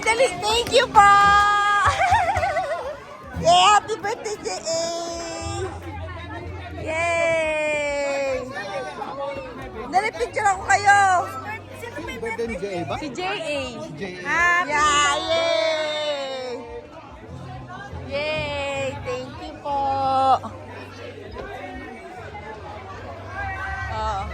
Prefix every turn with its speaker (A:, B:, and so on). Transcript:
A: dali. Thank you po. Yeah, happy birthday, J.A. Yay! Dali, picture ako kayo.
B: Birthday ni J.A. ba?
A: Si J.A.
B: J.A.
A: Happy! Yeah, yay!